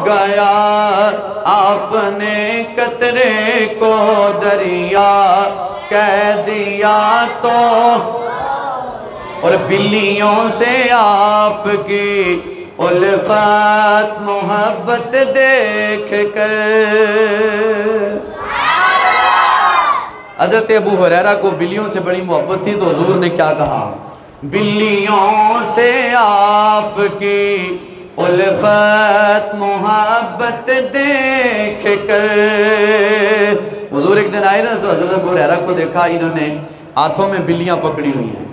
گیا آپ نے قطرے کو دریا کہہ دیا تو اور بلیوں سے آپ کی الفت محبت دیکھ کر حضرت ابو ہریرہ کو بلیوں سے بڑی محبت تھی تو حضور نے کیا کہا بلیوں سے آپ کی الفت محبت دیکھ کر حضور ایک دن آئے نا تو حضرت ابو ہریرہ کو دیکھا انہوں نے ہاتھوں میں بلیاں پکڑی ہوئی ہیں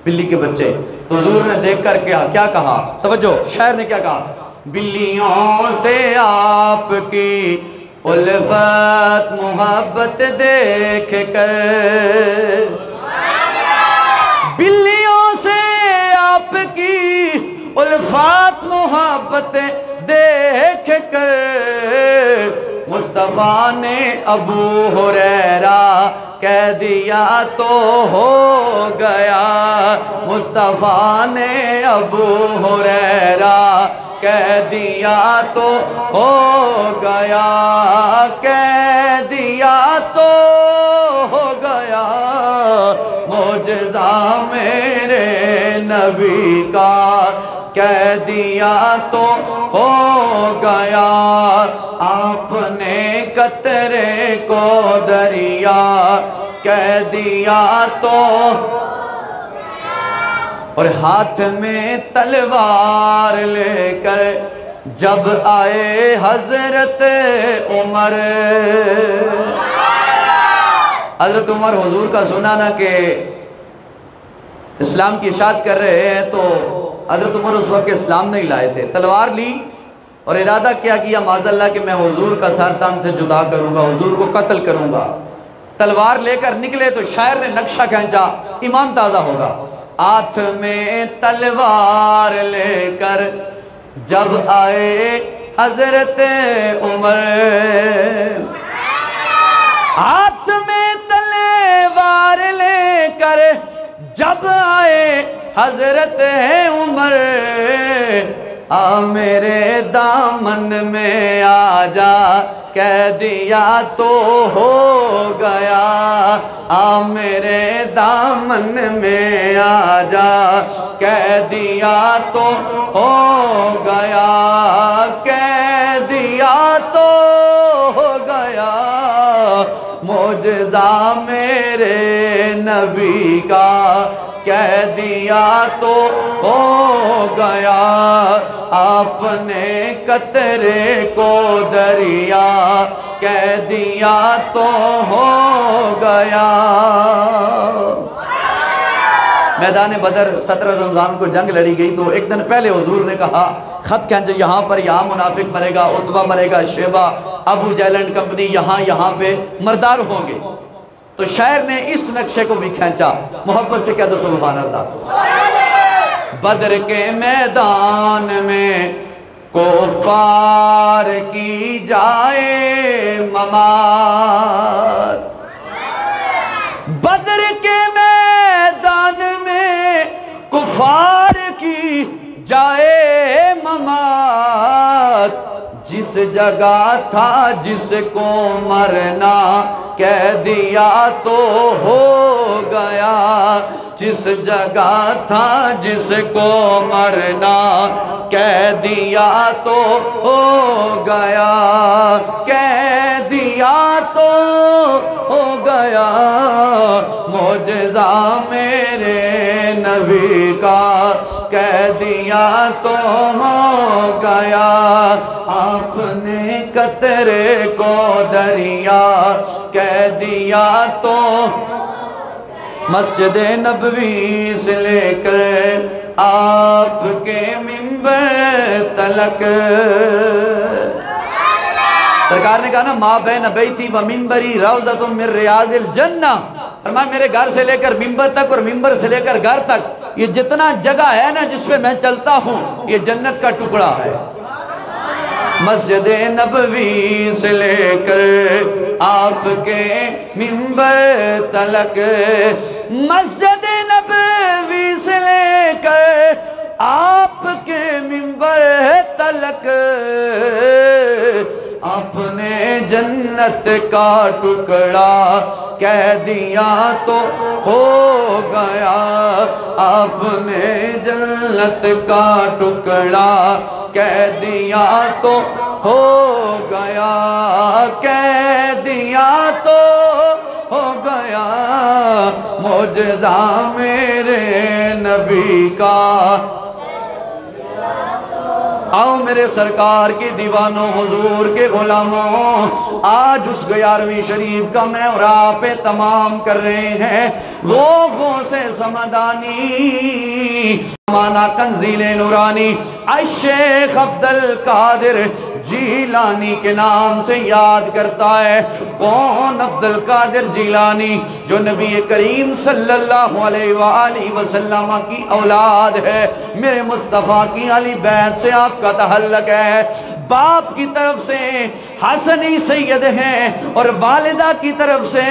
بلی کے بچے تو حضور نے دیکھ کر کیا کہا توجہ شاعر نے کیا کہا بلیوں سے آپ کی الفت محبت دیکھ کر بلیوں سے آپ کی الفت محبت دیکھ کر مصطفیٰ نے ابو ہریرہ کہہ دیا تو ہو گیا مصطفیٰ نے ابو ہریرہ کہہ دیا تو ہو گیا کہہ دیا تو ہو گیا معجزہ میرے نبی کا کہہ دیا تو ہو گیا آپ نے قطرے کو دریا کہہ دیا تو اور ہاتھ میں تلوار لے کر جب آئے حضرت عمر حضرت عمر حضور کا سنا نا کہ اسلام کی اشاعت کر رہے ہیں تو حضرت عمر اس وقت اسلام نہیں لائے تھے تلوار لی اور ارادہ کیا معاذ اللہ کہ میں حضور کا سر تن سے جدا کروں گا حضور کو قتل کروں گا تلوار لے کر نکلے تو شاعر نے نقشہ کھینچا ایمان تازہ ہوگا ہاتھ میں تلوار لے کر جب آئے حضرت عمر ہاتھ میں تلوار لے کر جب آئے حضرت عمر آ میرے دامن میں آ جا کہہ دیا تو ہو گیا آ میرے دامن میں آ جا کہہ دیا تو ہو گیا کہہ دیا تو ہو گیا معجزہ میرے نبی کا کہہ دیا تو ہو گیا آپ نے قطرے کو دریا کہہ دیا تو ہو گیا میدان بدر 17 رمضان کو جنگ لڑی گئی تو ایک دن پہلے حضور نے کہا خط کھینچو یہاں پر یہاں منافق مرے گا عتبہ مرے گا شیبہ ابو جہل اینڈ کمپنی یہاں پہ مردار ہوں گے تو شاعر نے اس نقشے کو بھی کھینچا محبت سے کہہ دو سبحان اللہ بدر کے میدان میں کفار کی جائے ممات بدر کے میدان میں کفار کی جائے ممات جس جگہ تھا جس کو مرنا کہہ دیا تو ہو گیا جس جگہ تھا جس کو مرنا کہہ دیا تو ہو گیا کہہ دیا تو ہو گیا معجزہ میرے نبی کا کہہ دیا تو ہو گیا آپ نے قطرے کو دریا کہہ دیا تو مسجد نبوی سے لے کر آپ کے منبر تلک سرکار نے کہا نا ماں بین بیتی و منبری روضۃ من ریاض الجنہ فرمایا میرے گھر سے لے کر منبر تک اور منبر سے لے کر گھر تک یہ جتنا جگہ ہے نا جس پہ میں چلتا ہوں یہ جنت کا ٹکڑا ہے مسجد نبوی سے لے کر آپ کے منبر تلک مسجد نبوی سے لے کر آپ کے منبر تلک آپ نے جنت کا ٹکڑا کہہ دیا تو ہو گیا، آپ نے جنت کا ٹکڑا کہہ دیا تو ہو گیا، کہہ دیا تو ہو گیا، معجزہ میرے نبی کا۔ آؤ میرے سرکار کے دیوانوں، حضور کے غلاموں، آج اس 11ویں شریف کا میں اور آپ تمام کر رہے ہیں۔ وہ غوث سمدانی مانا کنزیل نورانی الشیخ عبدالقادر جیلانی کے نام سے یاد کرتا ہے۔ کون عبدالقادر جیلانی؟ جو نبی کریم صلی اللہ علیہ وآلہ وسلم کی اولاد ہے، میرے مصطفیٰ کی علی بیت سے آپ کا تعلق ہے۔ باپ کی طرف سے حسنی سید ہیں اور والدہ کی طرف سے،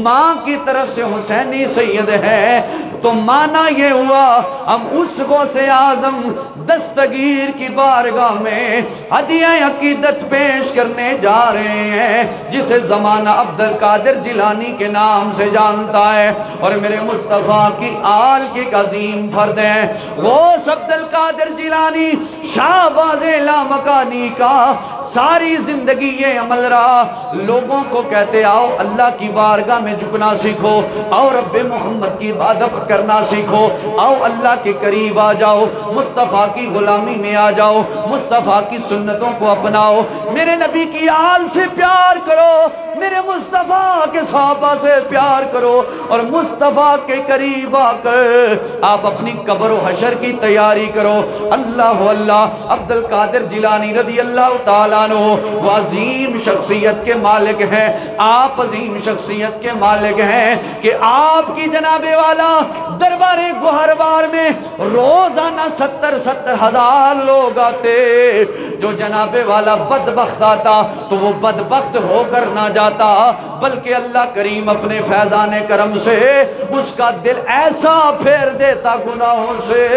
ماں کی طرف سے حسینی سید ہے۔ تو مانا یہ ہوا ہم اس غوث اعظم دستگیر کی بارگاہ میں ہدیہ عقیدت پیش کرنے جا رہے ہیں، جسے زمانہ عبدالقادر جیلانی کے نام سے جانتا ہے، اور میرے مصطفیٰ کی آل کے عظیم فرد ہیں۔ غوث عبدالقادر جیلانی شہباز لامکانی کا ساری زندگی یہ عمل رہا، لوگوں کو کہتے آؤ اللہ کی بارگاہ میں جھکنا سیکھو، آؤ رب محمد کی عبادت کرنا سیکھو، آؤ اللہ کے قریب آ جاؤ، مصطفیٰ کی غلامی میں آ جاؤ، مصطفیٰ کی سنتوں کو اپناؤ، میرے نبی کی آل سے پیار کرو، میرے مصطفیٰ کے صحابہ سے پیار کرو، اور مصطفیٰ کے قریب آ کر آپ اپنی قبر و حشر کی تیاری کرو۔ اللہ اللہ عبدالقادر جیلانی رضی اللہ تعالیٰ عنہ وہ عظیم شخصیت کے مالک ہیں، آپ عظیم شخصیت کے مالک ہیں کہ آپ کی جناب والا دربار گوہروار میں روزانہ 70 ہزار لوگ آتے۔ جو جناب والا بدبخت آتا تو وہ بدبخت ہو کر نہ جاتا، بلکہ اللہ کریم اپنے فیضان کرم سے اس کا دل ایسا پھیر دیتا گناہوں سے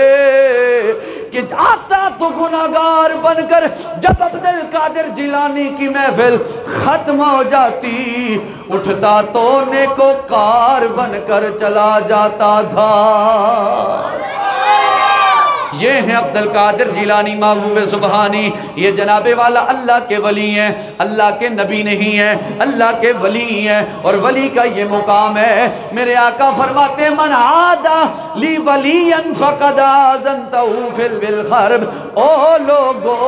کہ آتا تو گناہگار بن کر، جب عبدالقادر جیلانی کی محفل ختم ہو جاتی اٹھتا تو نیکوکار بن کر چلا جاتا تھا۔ یہ ہیں عبدالقادر جیلانی محبوب سبحانی، یہ جناب والا اللہ کے ولی ہیں، اللہ کے نبی نہیں ہیں، اللہ کے ولی ہیں، اور ولی کا یہ مقام ہے۔ میرے آقا فرماتے ہیں من عادا لی ولیا فقد آذنتہ فی بالحرب۔ او لوگو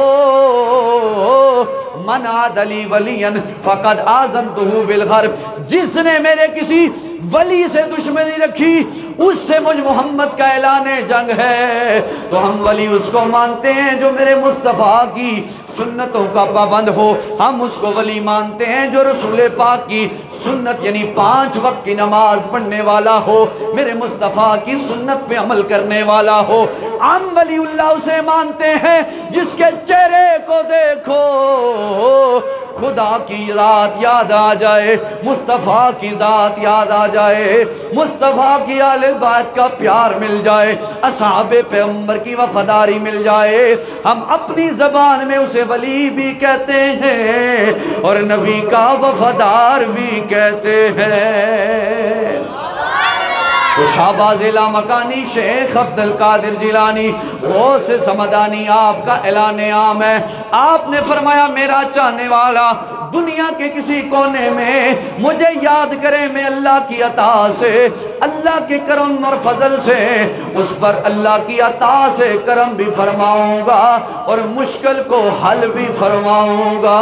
من عادا لی ولیا فقد آذنتہ بالحرب، جس نے میرے کسی ولی سے دشمنی رکھی اس سے مجھ محمد کا اعلان جنگ ہے۔ تو ہم ولی اس کو مانتے ہیں جو میرے مصطفیٰ کی سنتوں کا پابند ہو، ہم اس کو ولی مانتے ہیں جو رسول پاک کی سنت یعنی 5 وقت کی نماز پڑھنے والا ہو، میرے مصطفیٰ کی سنت پہ عمل کرنے والا ہو۔ ہم ولی اللہ اسے مانتے ہیں جس کے چہرے کو دیکھو خدا کی ذات یاد آ جائے، مصطفیٰ کی ذات یاد آ جائے، مصطفیٰ کی آل بیت کا پیار مل جائے، اصحاب پیغمبر کی وفاداری مل جائے۔ ہم اپنی زبان میں اسے ولی بھی کہتے ہیں اور نبی کا وفادار بھی کہتے ہیں۔ تو شہباز لامکانی شیخ عبدالقادر جیلانی غوث سمدانی آپ کا اعلان عام ہے۔ آپ نے فرمایا میرا چاہنے والا دنیا کے کسی کونے میں مجھے یاد کرے، میں اللہ کی عطا سے، اللہ کے کرم اور فضل سے اس پر اللہ کی عطا سے کرم بھی فرماؤں گا اور مشکل کو حل بھی فرماؤں گا۔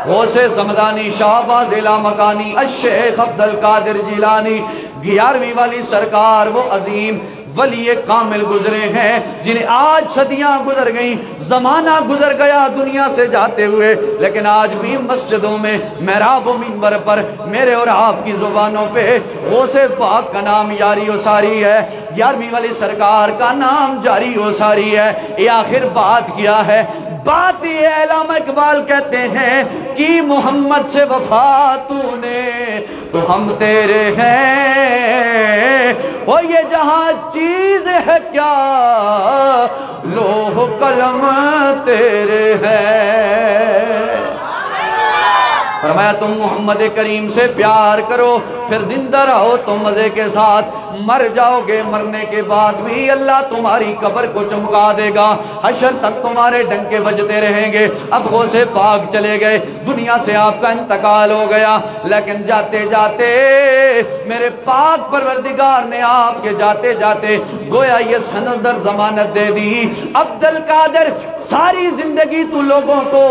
غوث سمدانی شہباز لامکانی الشیخ عبدالقادر جیلانی 11ویں والی سرکار وہ عظیم ولی کامل گزرے ہیں جنہیں آج صدیاں گزر گئیں، زمانہ گزر گیا دنیا سے جاتے ہوئے، لیکن آج بھی مسجدوں میں محراب و منبر پر میرے اور آپ کی زبانوں پہ غوث پاک کا نام جاری و ساری ہے، 11ویں والی سرکار کا نام جاری و ساری ہے۔ یہ آخر بات کیا ہے؟ بات یہ علامہ اقبال کہتے ہیں کہ محمد سے وفا تو نے تو ہم تیرے ہیں، وہ یہ جہاں چیز ہے کیا لوح قلم تیرے ہیں۔ فرمایا تم محمد کریم سے پیار کرو، پھر زندہ رہو تو مزے کے ساتھ، مر جاؤ گے مرنے کے بعد بھی اللہ تمہاری قبر کو چمکا دے گا، حشر تک تمہارے ڈنکے بجتے رہیں گے۔ اب غوث پاک چلے گئے، دنیا سے آپ کا انتقال ہو گیا، لیکن جاتے جاتے میرے پاک پروردگار نے آپ کے جاتے جاتے گویا یہ سند در ضمانت دے دی، عبد القادر ساری زندگی تو لوگوں کو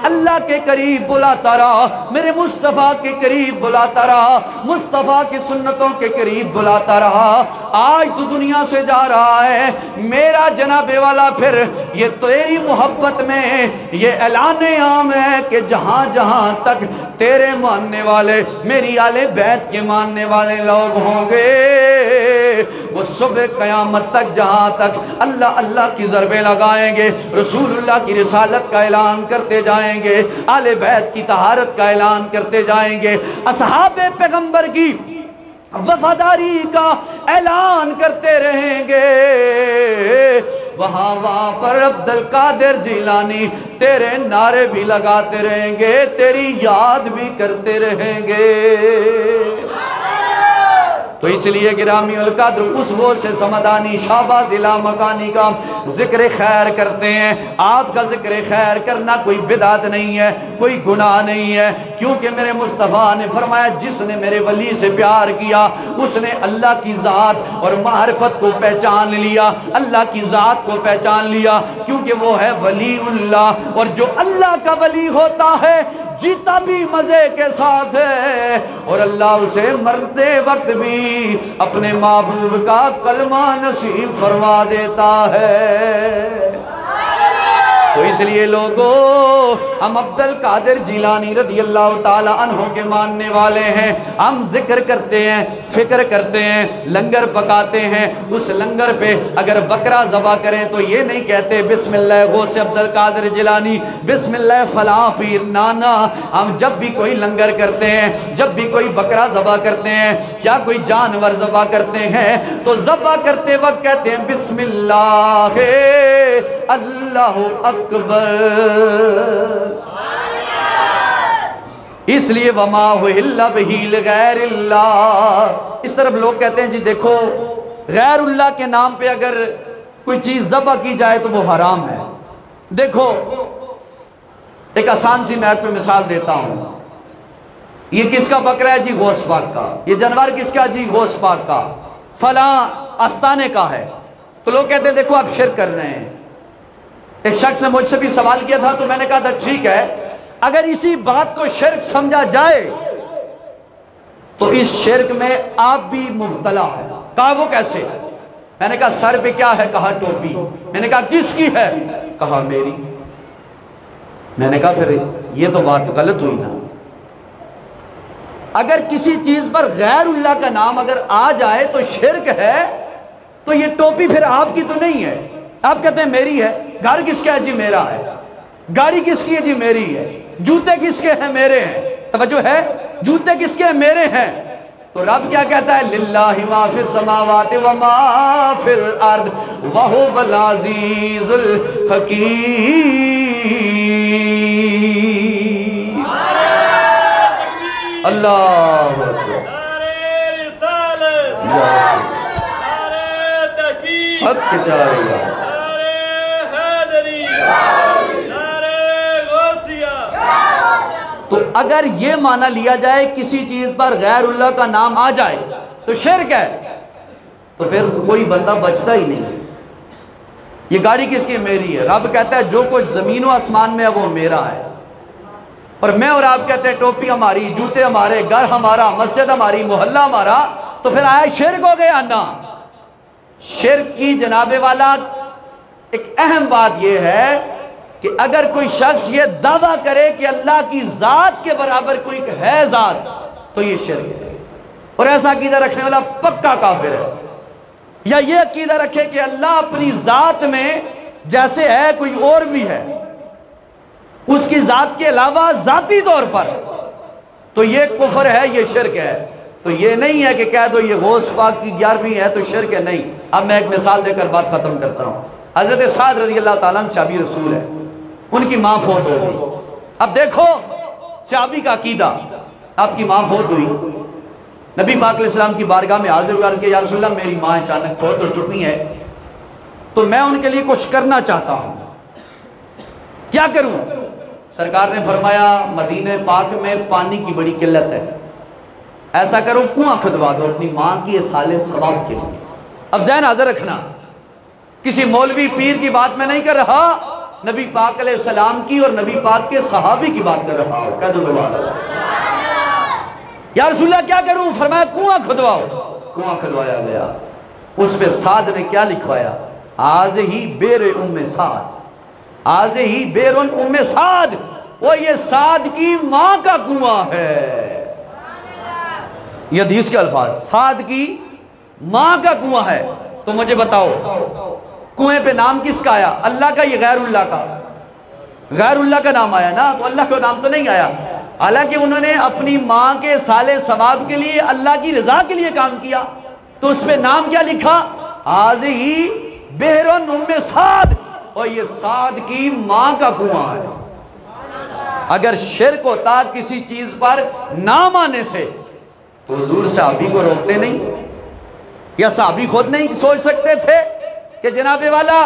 اللہ کے قریب بلاتا رہا، میرے مصطفیٰ کے قریب بلاتا رہا، مصطفیٰ کی سنتوں کے قریب بلاتا رہا، آج تو دنیا سے جا رہا ہے، میرا جناب والا پھر یہ تیری محبت میں یہ اعلان عام ہے کہ جہاں جہاں تک تیرے ماننے والے میری آل بیت کے ماننے والے لوگ ہوں گے، وہ صبح قیامت تک جہاں تک اللہ اللہ کی ضربیں لگائیں گے، رسول اللہ کی رسالت کا اعلان کرتے جائیں گے، آل بیت کی طہارت کا اعلان کرتے جائیں گے، اصحاب پیغمبر کی وفاداری کا اعلان کرتے رہیں گے، وہاں پر عبد القادر جیلانی تیرے نعرے بھی لگاتے رہیں گے، تیری یاد بھی کرتے رہیں گے۔ تو اس لیے گرامی القدر اس وہ سے سمدانی شاباز الہ مکانی کا ذکر خیر کرتے ہیں۔ آپ کا ذکر خیر کرنا کوئی بدعت نہیں ہے، کوئی گناہ نہیں ہے، کیونکہ میرے مصطفیٰ نے فرمایا جس نے میرے ولی سے پیار کیا اس نے اللہ کی ذات اور معرفت کو پہچان لیا، اللہ کی ذات کو پہچان لیا، کیونکہ وہ ہے ولی اللہ، اور جو اللہ کا ولی ہوتا ہے جیتا بھی مزے کے ساتھ ہے، اور اللہ اسے مرتے وقت بھی اپنے محبوب کا کلمہ نصیب فرما دیتا ہے۔ تو اس لیے لوگوں ہم عبد القادر جیلانی رضی اللہ تعالیٰ عنہ کے ماننے والے ہیں، ہم ذکر کرتے ہیں، فکر کرتے ہیں، لنگر پکاتے ہیں، اس لنگر پہ اگر بکرا ذبح کریں تو یہ نہیں کہتے بسم اللہ غوث عبد القادر جیلانی، بسم اللہ فلاں پیر نانا۔ ہم جب بھی کوئی لنگر کرتے ہیں، جب بھی کوئی بکرا ذبح کرتے ہیں یا کوئی جانور ذبح کرتے ہیں تو ذبح کرتے وقت کہتے ہیں بسم اللہ اللہ اکبر۔ اس لیے وما اہل بہ لغیر اللہ، اس طرف لوگ کہتے ہیں جی دیکھو غیر اللہ کے نام پہ اگر کوئی چیز ذبح کی جائے تو وہ حرام ہے۔ دیکھو ایک آسان سی میں آپ کو مثال دیتا ہوں، یہ کس کا بکرا ہے جی غوث پاک کا، یہ جانور کس کا جی غوث پاک کا، فلاں آستانے کا ہے، تو لوگ کہتے ہیں دیکھو آپ شرک کر رہے ہیں۔ ایک شخص نے مجھ سے بھی سوال کیا تھا تو میں نے کہا تھا ٹھیک ہے اگر اسی بات کو شرک سمجھا جائے تو اس شرک میں آپ بھی مبتلا ہے۔ کہا وہ کیسے؟ میں نے کہا سر پہ کیا ہے؟ کہا ٹوپی۔ میں نے کہا کس کی ہے؟ کہا میری۔ میں نے کہا پھر یہ تو بات غلط ہوئی نا، اگر کسی چیز پر غیر اللہ کا نام اگر آ جائے تو شرک ہے، تو یہ ٹوپی پھر آپ کی تو نہیں ہے۔ آپ کہتے ہیں میری ہے، گھر کس کا ہے جی میرا ہے، گاڑی کس کی ہے جی میری ہے، جوتے کس کے ہیں میرے ہیں، توجہ ہے، جوتے کس کے ہیں میرے ہیں۔ تو رب کیا کہتا ہے للہ ما فی السماوات وما فی الارض وہو العزیز الحکیم۔ اللہ اکبر، حق چاہیے گا۔ تو اگر یہ مانا لیا جائے کسی چیز پر غیر اللہ کا نام آ جائے تو شرک ہے، تو پھر کوئی بندہ بچتا ہی نہیں۔ یہ گاڑی کس کی؟ میری ہے۔ رب کہتا ہے جو کچھ زمین و آسمان میں ہے وہ میرا ہے، اور میں اور آپ کہتے ہیں ٹوپی ہماری، جوتے ہمارے، گھر ہمارا، مسجد ہماری، محلہ ہمارا، تو پھر آیا شرک ہو گیا نا۔ شرک کی جناب والا ایک اہم بات یہ ہے کہ اگر کوئی شخص یہ دعویٰ کرے کہ اللہ کی ذات کے برابر کوئی ہے ذات تو یہ شرک ہے، اور ایسا عقیدہ رکھنے والا پکا کافر ہے۔ یا یہ عقیدہ رکھے کہ اللہ اپنی ذات میں جیسے ہے کوئی اور بھی ہے، اس کی ذات کے علاوہ ذاتی طور پر، تو یہ کفر ہے، یہ شرک ہے۔ تو یہ نہیں ہے کہ کہہ دو یہ غوث پاک کی 11ویں ہے تو شرک ہے، نہیں۔ اب میں ایک مثال دے کر بات ختم کرتا ہوں۔ حضرت سعد رضی اللہ تعالیٰ عنہ صحابی رسول ہے، ان کی ماں فوت ہو گئی۔ اب دیکھو صحابی کا عقیدہ، آپ کی ماں فوت ہوئی، نبی پاک علیہ السلام کی بارگاہ میں حاضر ہوئے، عرض کہ یا رسول اللہ میری ماں اچانک فوت ہو چکی ہے، تو میں ان کے لیے کچھ کرنا چاہتا ہوں، کیا کروں؟ سرکار نے فرمایا مدینہ پاک میں پانی کی بڑی قلت ہے، ایسا کرو کنواں کھدوا دو اپنی ماں کی اصالِ ثواب کے لیے۔ اب ذہن حاضر رکھنا، کسی مولوی پیر کی بات میں نہیں کر رہا، نبی پاک علیہ السلام کی اور نبی پاک کے صحابی کی بات کر رہا ہوں۔ کہہ دو سبحان اللہ۔ یا رسول اللہ کیا کروں؟ فرمایا کنواں کھدواؤ۔ کنواں کھدوایا گیا، اس پہ سعد نے کیا لکھوایا؟ آزہی بیر ام سعد، آزہی بیر ام سعد، وہ یہ سعد کی ماں کا کنواں ہے۔ یہ حدیث کے الفاظ، سعد کی ماں کا کنواں ہے۔ تو مجھے بتاؤ کنویں پہ نام کس کا آیا؟ اللہ کا، یہ غیر اللہ کا؟ غیر اللہ کا نام آیا نا، تو اللہ کا نام تو نہیں آیا۔ حالانکہ انہوں نے اپنی ماں کے صالح ثواب کے لیے، اللہ کی رضا کے لیے کام کیا، تو اس پہ نام کیا لکھا؟ آزہی بہر ام سعد، اور یہ سعد کی ماں کا کنواں ہے۔ اگر شرک ہوتا کسی چیز پر نام آنے سے تو حضور صحابی کو روکتے نہیں؟ یا صحابی خود نہیں سوچ سکتے تھے کہ جناب والا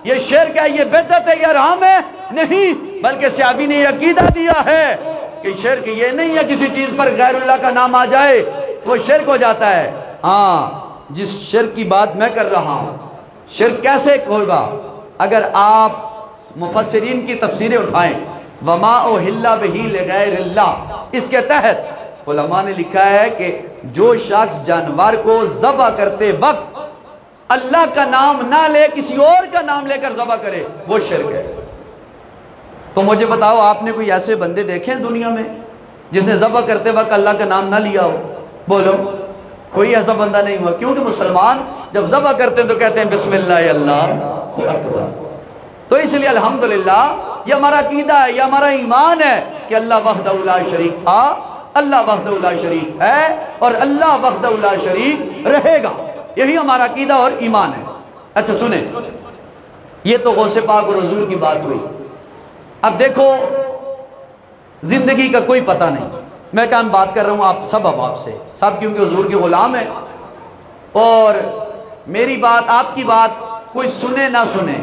یہ شرک ہے، یہ بدعت ہے، یہ حرام ہے؟ نہیں، بلکہ صحابی نے یہ عقیدہ دیا ہے کہ شرک یہ نہیں ہے کسی چیز پر غیر اللہ کا نام آ جائے وہ شرک ہو جاتا ہے۔ ہاں، جس شرک کی بات میں کر رہا ہوں، شرک کیسے ہوگا؟ اگر آپ مفسرین کی تفسیریں اٹھائیں، وَمَا أُحِلَّ بِهِ لِغَيْرِ اللَّهِ، اس کے تحت علماء نے لکھا ہے کہ جو شخص جانور کو ذبح کرتے وقت اللہ کا نام نہ لے، کسی اور کا نام لے کر ذبح کرے، وہ شرک ہے۔ تو مجھے بتاؤ، آپ نے کوئی ایسے بندے دیکھے ہیں دنیا میں جس نے ذبح کرتے وقت اللہ کا نام نہ لیا ہو؟ بولو، کوئی ایسا بندہ نہیں ہوا، کیونکہ مسلمان جب ذبح کرتے ہیں تو کہتے ہیں بسم اللہ اللہ اکبر۔ تو اس لیے الحمدللہ یہ ہمارا عقیدہ ہے، یہ ہمارا ایمان ہے کہ اللہ وحدہ لا شریک تھا، اللہ وحدہ لا شریک ہے، اور اللہ وحدہ لا شریک رہے گا۔ یہی ہمارا عقیدہ اور ایمان ہے۔ اچھا سنیں، یہ تو غوث پاک اور حضور کی بات ہوئی۔ اب دیکھو، زندگی کا کوئی پتہ نہیں، میں کہاں بات کر رہا ہوں آپ سب، اب آپ سے سب، کیونکہ حضور کے غلام ہیں، اور میری بات، آپ کی بات کوئی سنے نہ سنے،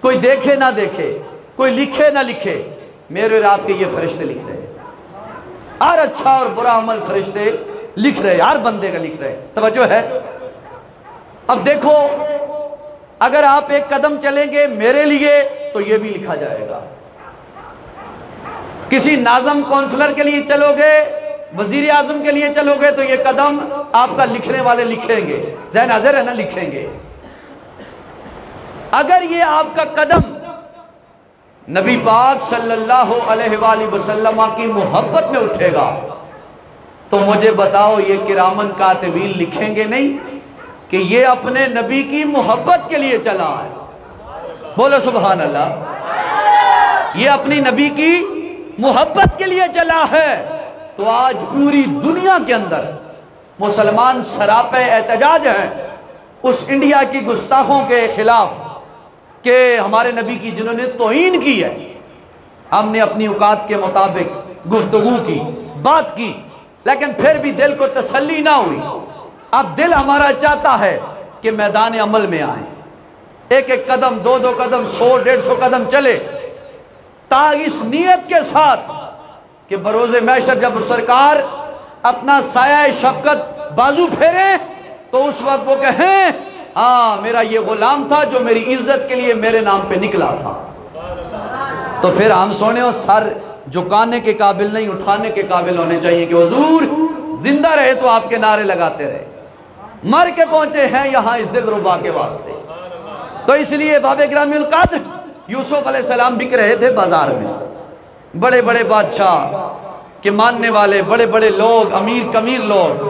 کوئی دیکھے نہ دیکھے، کوئی لکھے نہ لکھے، میرے اور آپ کے یہ فرشتے لکھ رہے ہیں، ہر اچھا اور برا عمل فرشتے لکھ رہے، ہر بندے کا لکھ رہے۔ توجہ ہے؟ اب دیکھو، اگر آپ ایک قدم چلیں گے میرے لیے تو یہ بھی لکھا جائے گا، کسی ناظم کونسلر کے لیے چلو گے، وزیر اعظم کے لیے چلو گے تو یہ قدم آپ کا لکھنے والے لکھیں گے، ذہن حاضر ہے نا، لکھیں گے۔ اگر یہ آپ کا قدم نبی پاک صلی اللہ علیہ وآلہ وسلم کی محبت میں اٹھے گا تو مجھے بتاؤ یہ کرامن کاتبین لکھیں گے نہیں کہ یہ اپنے نبی کی محبت کے لیے چلا ہے؟ بولو سبحان اللہ، یہ اپنی نبی کی محبت کے لیے چلا ہے۔ تو آج پوری دنیا کے اندر مسلمان سراپے احتجاج ہیں اس انڈیا کی گستاخوں کے خلاف کہ ہمارے نبی کی جنہوں نے توہین کی ہے۔ ہم نے اپنی اوقات کے مطابق گفتگو کی، بات کی، لیکن پھر بھی دل کو تسلی نہ ہوئی۔ اب دل ہمارا چاہتا ہے کہ میدان عمل میں آئیں، ایک ایک قدم، دو دو قدم، 100-150 قدم چلے، تا اس نیت کے ساتھ کہ بروز محشر جب سرکار اپنا سایہ شفقت بازو پھیریں تو اس وقت وہ کہیں ہاں میرا یہ غلام تھا جو میری عزت کے لیے میرے نام پہ نکلا تھا۔ تو پھر ہم سونے اور سر جھکانے کے قابل نہیں، اٹھانے کے قابل ہونے چاہیے کہ حضور زندہ رہے تو آپ کے نعرے لگاتے رہے، مر کے پہنچے ہیں یہاں اس دل ربا کے واسطے۔ تو اس لیے باب گرامی القدر یوسف علیہ السلام بک رہے تھے بازار میں، بڑے بڑے بادشاہ کے ماننے والے، بڑے بڑے لوگ، امیر کمیر لوگ،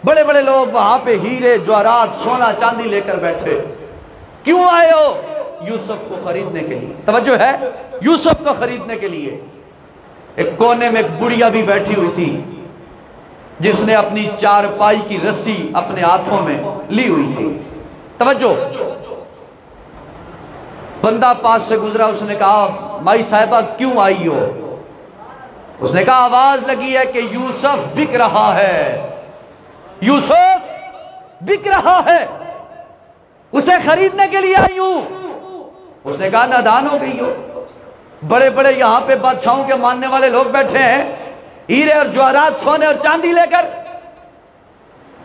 بڑے بڑے لوگ وہاں پہ ہیرے جواہرات سونا چاندی لے کر بیٹھے۔ کیوں آئے ہو؟ یوسف کو خریدنے کے لیے۔ توجہ ہے؟ یوسف کو خریدنے کے لیے۔ ایک کونے میں گڑیا بھی بیٹھی ہوئی تھی جس نے اپنی چارپائی کی رسی اپنے ہاتھوں میں لی ہوئی تھی۔ توجہ، بندہ پاس سے گزرا، اس نے کہا مائی صاحبہ کیوں آئی ہو؟ اس نے کہا آواز لگی ہے کہ یوسف بک رہا ہے، یوسف بک رہا ہے، اسے خریدنے کے لیے آئی ہوں۔ اس نے کہا نادان ہو گئی ہو، بڑے بڑے یہاں پہ بادشاہوں کے ماننے والے لوگ بیٹھے ہیں ہیرے اور جواہرات سونے اور چاندی لے کر،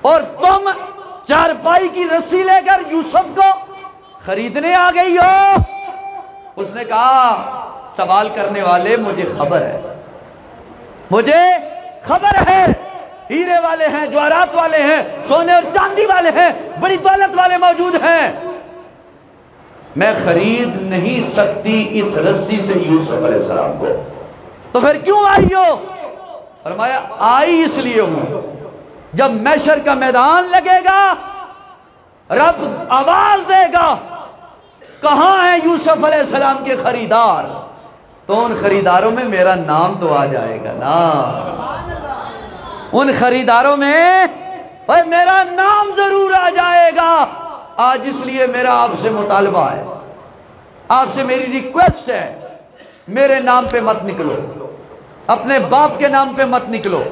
اور تم چارپائی کی رسی لے کر یوسف کو خریدنے آ گئی ہو۔ اس نے کہا سوال کرنے والے مجھے خبر ہے، مجھے خبر ہے، ہیرے والے ہیں، جواہرات والے ہیں، سونے اور چاندی والے ہیں، بڑی دولت والے موجود ہیں، میں خرید نہیں سکتی اس رسی سے یوسف علیہ السلام کو، تو پھر کیوں آئی ہو؟ فرمایا آئی اس لیے ہوں جب محشر کا میدان لگے گا رب آواز دے گا کہاں ہیں یوسف علیہ السلام کے خریدار، تو ان خریداروں میں میرا نام تو آ جائے گا نا، ان خریداروں میں میرا نام ضرور آ جائے گا۔ آج اس لیے میرا آپ سے مطالبہ ہے، آپ سے میری ریکویسٹ ہے، میرے نام پہ مت نکلو، اپنے باپ کے نام پہ مت نکلو،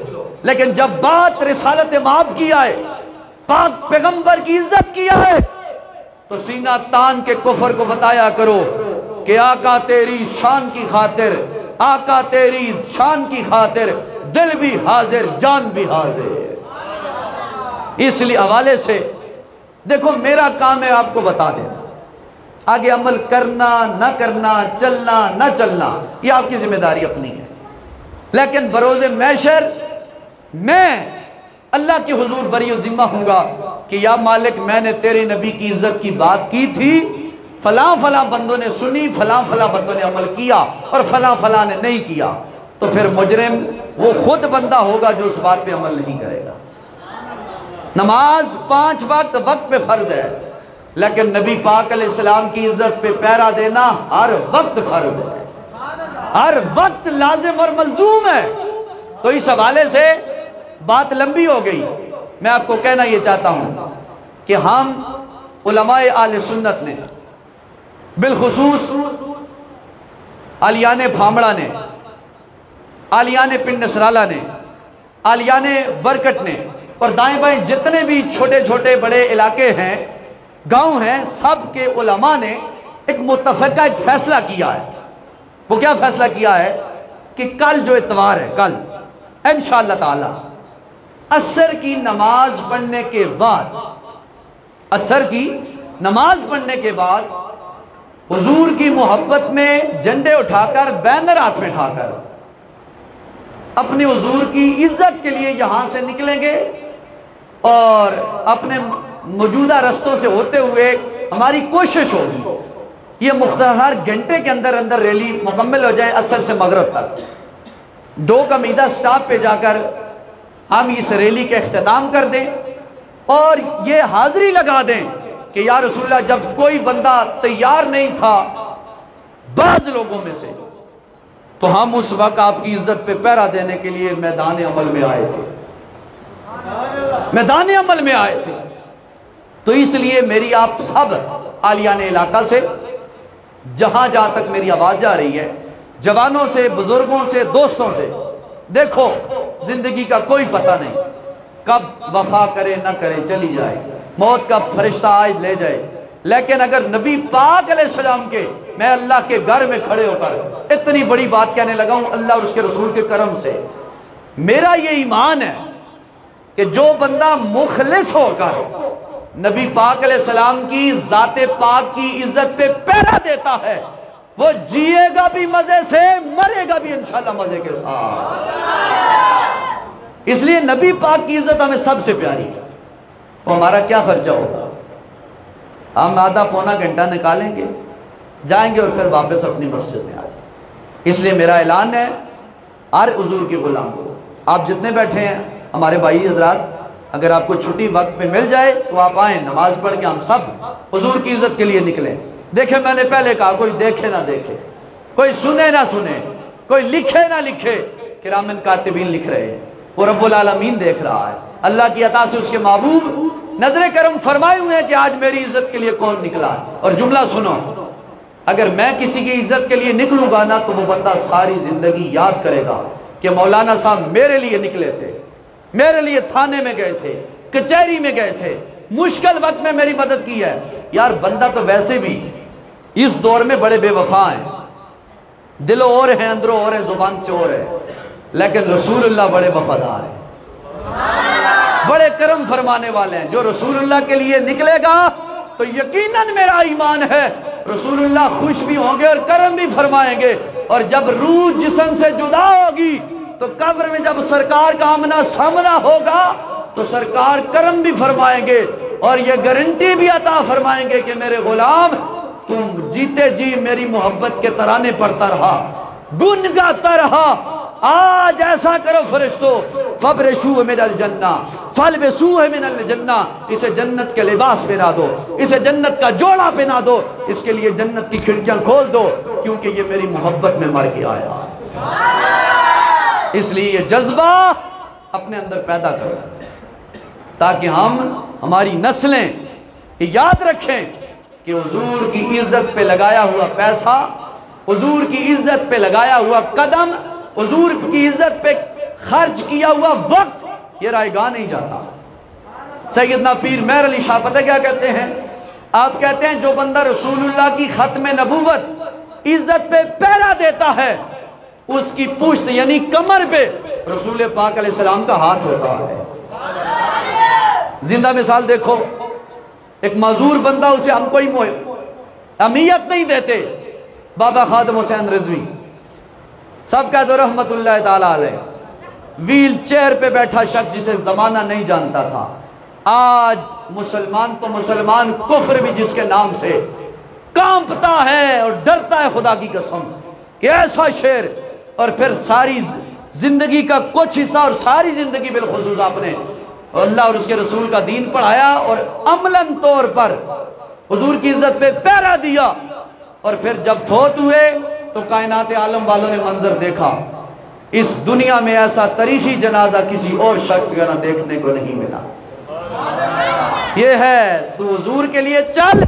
لیکن جب بات رسالت مآب کی آئے، پاک پیغمبر کی عزت کی آئے، تو سینہ تان کے کفر کو بتایا کرو کہ آقا تیری شان کی خاطر، آقا تیری شان کی خاطر دل بھی حاضر جان بھی حاضر۔ اس لیے حوالے سے دیکھو میرا کام ہے آپ کو بتا دینا، آگے عمل کرنا نہ کرنا، چلنا نہ چلنا یہ آپ کی ذمہ داری اپنی ہے، لیکن بروز محشر میں اللہ کے حضور بری و ذمہ ہوں گا کہ یا مالک میں نے تیرے نبی کی عزت کی بات کی تھی، فلاں فلاں بندوں نے سنی، فلاں فلاں بندوں نے عمل کیا اور فلاں فلاں نے نہیں کیا، تو پھر مجرم وہ خود بندہ ہوگا جو اس بات پہ عمل نہیں کرے گا۔ نماز 5 وقت پہ فرض ہے، لیکن نبی پاک علیہ السلام کی عزت پہ پیرا دینا ہر وقت فرض ہے، ہر وقت لازم اور ملزوم ہے۔ تو اس حوالے سے بات لمبی ہو گئی، میں آپ کو کہنا یہ چاہتا ہوں کہ ہم علماء اہل سنت نے، بالخصوص عالیان بھامڑا نے، عالیان پنڈ نسرالہ نے، عالیان برکت نے، اور دائیں بائیں جتنے بھی چھوٹے چھوٹے بڑے علاقے ہیں، گاؤں ہیں، سب کے علماء نے ایک متفقہ ایک فیصلہ کیا ہے۔ وہ کیا فیصلہ کیا ہے کہ کل جو اتوار ہے، کل انشاءاللہ تعالی عصر کی نماز پڑھنے کے بعد، عصر کی نماز پڑھنے کے بعد حضور کی محبت میں جھنڈے اٹھا کر، بینر ہاتھ میں اٹھا کر اپنے حضور کی عزت کے لیے یہاں سے نکلیں گے، اور اپنے موجودہ رستوں سے ہوتے ہوئے ہماری کوشش ہوگی یہ مختصر گھنٹے کے اندر اندر ریلی مکمل ہو جائے عصر سے مغرب تک۔ 2 کمیدہ سٹاپ پہ جا کر ہم اس ریلی کا اختتام کر دیں اور یہ حاضری لگا دیں کہ یا رسول اللہ جب کوئی بندہ تیار نہیں تھا بعض لوگوں میں سے، تو ہم اس وقت آپ کی عزت پہ پیرا دینے کے لیے میدان عمل میں آئے تھے، میدان عمل میں آئے تھے۔ تو اس لیے میری آپ سب عالیان علاقہ سے، جہاں جہاں تک میری آواز جا رہی ہے، جوانوں سے، بزرگوں سے، دوستوں سے، دیکھو زندگی کا کوئی پتہ نہیں، کب وفا کرے نہ کرے چلی جائے، موت کا فرشتہ آج لے جائے، لیکن اگر نبی پاک علیہ السلام کے، میں اللہ کے گھر میں کھڑے ہو کر اتنی بڑی بات کہنے لگا ہوں اللہ اور اس کے رسول کے کرم سے، میرا یہ ایمان ہے کہ جو بندہ مخلص ہو کر نبی پاک علیہ السلام کی ذات پاک کی عزت پہ پیرا دیتا ہے، وہ جیے گا بھی مزے سے، مرے گا بھی انشاءاللہ مزے کے ساتھ۔ اس لیے نبی پاک کی عزت ہمیں سب سے پیاری ہے، تو ہمارا کیا خرچہ ہوگا؟ ہم آدھا پونا گھنٹہ نکالیں گے، جائیں گے اور پھر واپس اپنی مسجد میں آ جائیں۔ اس لیے میرا اعلان ہے ہر حضور کے غلام کو، آپ جتنے بیٹھے ہیں ہمارے بھائی حضرات، اگر آپ کو چھٹی وقت پہ مل جائے تو آپ آئیں، نماز پڑھ کے ہم سب حضور کی عزت کے لیے نکلیں۔ دیکھیں میں نے پہلے کہا کوئی دیکھے نہ دیکھے، کوئی سنے نہ سنے، کوئی لکھے نہ لکھے، کرامن کاتبین لکھ رہے ہیں، وہ رب العالمین دیکھ رہا ہے، اللہ کی عطا سے اس کے محبوب نظر کرم فرمائے ہوئے ہیں کہ آج میری عزت کے لیے کون نکلا ہے۔ اور جملہ سنو، اگر میں کسی کی عزت کے لیے نکلوں گا نا تو وہ بندہ ساری زندگی یاد کرے گا کہ مولانا صاحب میرے لیے نکلے تھے، میرے لیے تھانے میں گئے تھے، کچہری میں گئے تھے، مشکل وقت میں میری مدد کی ہے۔ یار بندہ تو ویسے بھی اس دور میں بڑے بے وفا ہیں، دلوں اور ہیں، اندروں اور ہیں، زبان سے اور ہے، لیکن رسول اللہ بڑے وفادار ہیں، بڑے کرم فرمانے والے ہیں۔ جو رسول اللہ کے لیے نکلے گا تو یقیناً میرا ایمان ہے رسول اللہ خوش بھی ہوں گے اور کرم بھی فرمائیں گے، اور جب روح جسم سے جدا ہوگی تو قبر میں جب سرکار کا آمنا سامنا ہوگا تو سرکار کرم بھی فرمائیں گے اور یہ گارنٹی بھی عطا فرمائیں گے کہ میرے غلام تم جیتے جی میری محبت کے ترانے پڑھتا رہا، گن گاتا رہا، آج ایسا کرو فرشتو فَبْرِشُوهُ مِنَ الْجَنَّةِ فَالْبِسُوهُ مِنَ الْجَنَّةِ، اسے جنت کے لباس پہنا دو، اسے جنت کا جوڑا پہنا دو، اس کے لیے جنت کی کھڑکیاں کھول دو، کیونکہ یہ میری محبت میں مر کے آیا۔ اس لیے یہ جذبہ اپنے اندر پیدا کرو تاکہ ہماری نسلیں یاد رکھیں کہ حضور کی عزت پہ لگایا ہوا پیسہ، حضور کی عزت پہ لگایا ہوا قدم، حضور کی عزت پہ خرچ کیا ہوا وقت یہ رائے گاہ نہیں جاتا۔ سیدنا پیر مہر علی شاہ پتہ کیا کہتے ہیں؟ آپ کہتے ہیں جو بندہ رسول اللہ کی ختم نبوت عزت پہ پہرا دیتا ہے اس کی پشت یعنی کمر پہ رسول پاک علیہ السلام کا ہاتھ ہوتا ہے۔ زندہ مثال دیکھو، ایک معذور بندہ اسے ہم کوئی اہمیت نہیں دیتے، بابا خادم حسین رضوی سب کہہ دو رحمت اللہ تعالیٰ علیہ، ویل چیئر پہ بیٹھا شخص جسے زمانہ نہیں جانتا تھا، آج مسلمان تو مسلمان، کفر بھی جس کے نام سے کانپتا ہے اور ڈرتا ہے خدا کی قسم کہ ایسا شیر، اور پھر ساری زندگی کا کچھ حصہ اور ساری زندگی بالخصوص آپ نے اللہ اور اس کے رسول کا دین پڑھایا اور عملاً طور پر حضور کی عزت پہ پہرا دیا، اور پھر جب فوت ہوئے تو کائنات عالم والوں نے منظر دیکھا، اس دنیا میں ایسا تاریخی جنازہ کسی اور شخص کا نہ دیکھنے کو نہیں ملا۔ یہ ہے تو حضور کے لیے چل،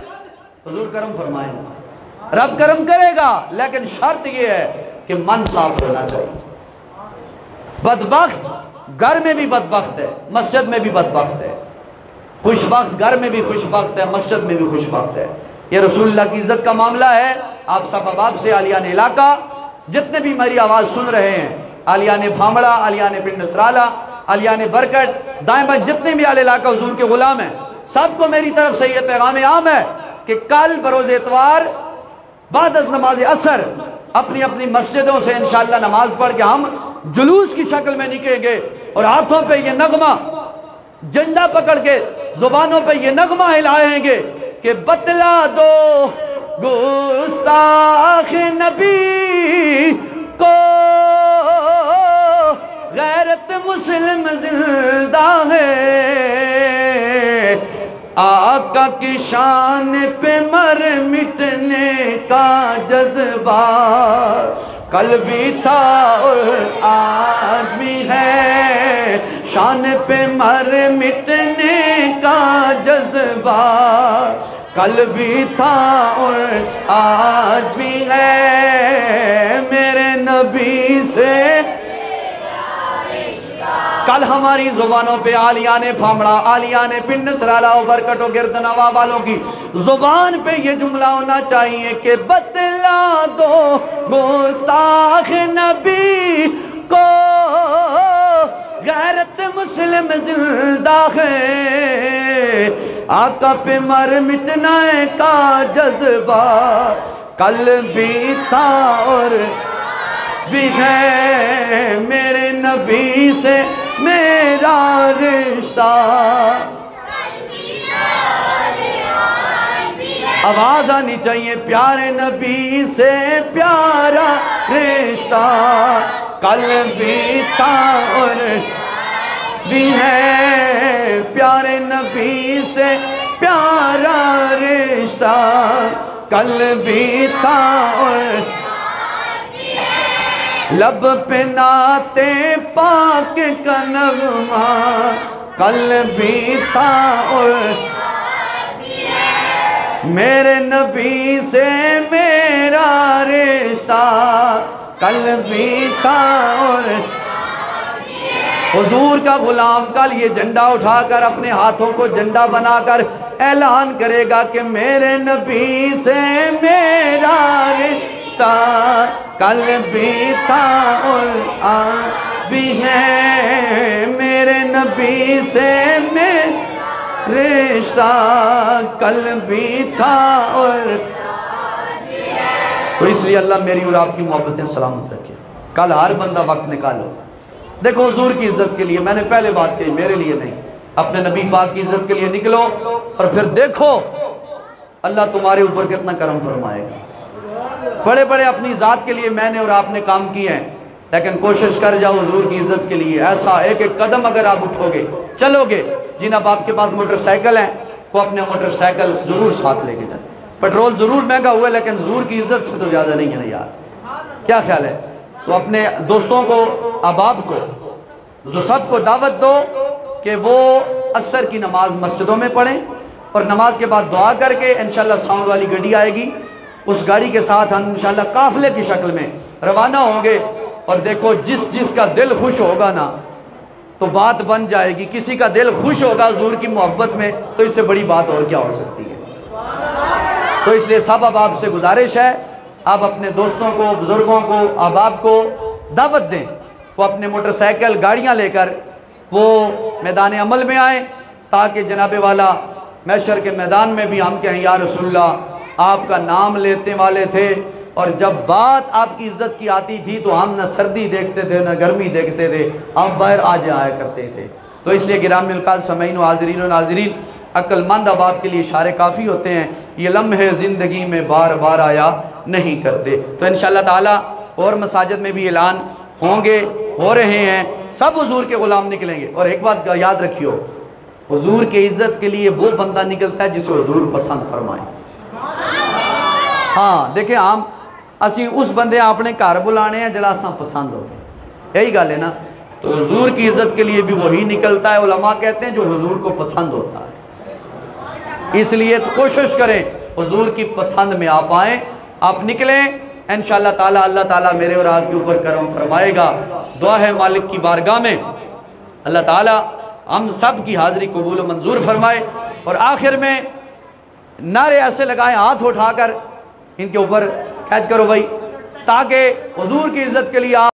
حضور کرم فرمائے گا، رب کرم کرے گا، لیکن شرط یہ ہے کہ من صاف ہونا چاہیے۔ بدبخت گھر میں بھی بدبخت ہے، مسجد میں بھی بدبخت ہے، خوشبخت گھر میں بھی خوشبخت ہے، مسجد میں بھی خوشبخت ہے۔ یہ رسول اللہ کی عزت کا معاملہ ہے۔ آپ سب احباب سے عالیان علاقہ جتنے بھی میری آواز سن رہے ہیں، عالیان بھامڑا، عالیان پنڈ نصرالہ، عالیان برکت، دائیں بائیں جتنے بھی اہل علاقہ حضور کے غلام ہیں، سب کو میری طرف سے یہ پیغام عام ہے کہ کل بروز اتوار بعد از نماز عصر اپنی اپنی مسجدوں سے انشاءاللہ نماز پڑھ کے ہم جلوس کی شکل میں نکلیں گے، اور ہاتھوں پہ یہ نغمہ جھنڈا پکڑ کے زبانوں پہ یہ نغمہ ہلائیں گے کہ بتلا دو گستاخ نبی کو غیرت مسلم زندہ ہے، آقا کی شان پہ مر مٹنے کا جذبہ کل بھی تھا اور آج بھی ہے، شان پہ مر مٹنے کا جذبہ کل بھی تھا اور آج بھی ہے، میرے نبی سے کل ہماری زبانوں پہ عالیان بھامڑا، عالیان پنڈ نصرالہ و برکت و گرد نواح والوں کی زبان پہ یہ جملہ ہونا چاہیے کہ بتلا دو گستاخ نبی کو غیرت مسلم زندہ ہے، آقا پہ مر مٹنا کا جذبہ کل بھی تھا اور بھی ہے، میرے نبی سے میرا رشتہ۔ آواز آنی چاہیے، پیارے نبی سے پیارا رشتہ کل بھی تھا اور بھی ہے، پیارے نبی سے پیارا رشتہ کل بھی تھا اور لب پہ نعت پاک کا نغمہ کل بھی تھا اور میرے نبی سے میرا رشتہ کل بھی تھا اور حضور کا غلام کل یہ جھنڈا اٹھا کر اپنے ہاتھوں کو جھنڈا بنا کر اعلان کرے گا کہ میرے نبی سے میرا رشتہ کل بھی تھا اور آج بھی ہے، میرے نبی سے میرا رشتہ کل بھی تھا اور تو اس لیے اللہ میری اور آپ کی محبتیں سلامت رکھے۔ کل ہر بندہ وقت نکالو، دیکھو حضور کی عزت کے لیے، میں نے پہلے بات کہی میرے لیے نہیں، اپنے نبی پاک کی عزت کے لیے نکلو اور پھر دیکھو اللہ تمہارے اوپر کتنا کرم فرمائے گا۔ بڑے بڑے اپنی ذات کے لیے میں نے اور آپ نے کام کیے ہیں، لیکن کوشش کر جاؤ حضور کی عزت کے لیے، ایسا ایک ایک قدم اگر آپ اٹھو گے چلو گے۔ جن اب آپ کے پاس موٹر سائیکل ہیں وہ اپنے موٹر سائیکل ضرور ساتھ لے کے جائیں، پیٹرول ضرور مہنگا ہوا ہے لیکن حضور کی عزت سے تو زیادہ نہیں ہے نا یار، کیا خیال ہے؟ تو اپنے دوستوں کو، احباب کو، جو سب کو دعوت دو کہ وہ عصر کی نماز مسجدوں میں پڑھیں اور نماز کے بعد دعا کر کے انشاءاللہ ساؤنڈ والی گاڑی آئے گی، اس گاڑی کے ساتھ ہم انشاءاللہ قافلے کی شکل میں روانہ ہوں گے، اور دیکھو جس کا دل خوش ہوگا نا تو بات بن جائے گی۔ کسی کا دل خوش ہوگا حضور کی محبت میں تو اس سے بڑی بات اور کیا ہو سکتی ہے؟ تو اس لیے سب احباب سے گزارش ہے، آپ اپنے دوستوں کو، بزرگوں کو، احباب کو دعوت دیں، وہ اپنے موٹر سائیکل گاڑیاں لے کر وہ میدان عمل میں آئیں تاکہ جناب والا محشر کے میدان میں بھی ہم کہیں یا رسول اللہ آپ کا نام لیتے والے تھے، اور جب بات آپ کی عزت کی آتی تھی تو ہم نہ سردی دیکھتے تھے نہ گرمی دیکھتے تھے، ہم باہر آیا کرتے تھے۔ تو اس لیے گرامی القادر سامعین و حاضرین و ناظرین، عقل مند احباب کے لیے اشارے کافی ہوتے ہیں، یہ لمحے زندگی میں بار بار آیا نہیں کرتے۔ تو انشاءاللہ تعالی اور مساجد میں بھی اعلان ہوں گے، ہو رہے ہیں، سب حضور کے غلام نکلیں گے۔ اور ایک بات یاد رکھیو، حضور کے عزت کے لیے وہ بندہ نکلتا ہے جسے حضور پسند فرمائے۔ ہاں دیکھیں اسی اس بندے اپنے گھر بلانے ہیں جڑا اساں پسند ہو گئے، یہی گل ہے نا۔ تو حضور کی عزت کے لیے بھی وہی نکلتا ہے، علماء کہتے ہیں جو حضور کو پسند ہوتا ہے۔ اس لیے تو کوشش کریں حضور کی پسند میں آپ آئیں، آپ نکلیں، انشاءاللہ تعالی اللہ تعالیٰ میرے اور آپ کے اوپر کرم فرمائے گا۔ دعا ہے مالک کی بارگاہ میں اللہ تعالیٰ ہم سب کی حاضری قبول و منظور فرمائے، اور آخر میں نعرے ایسے لگائیں ہاتھ اٹھا کر ان کے اوپر کیچ کرو بھائی، تاکہ حضور کی عزت کے لیے آپ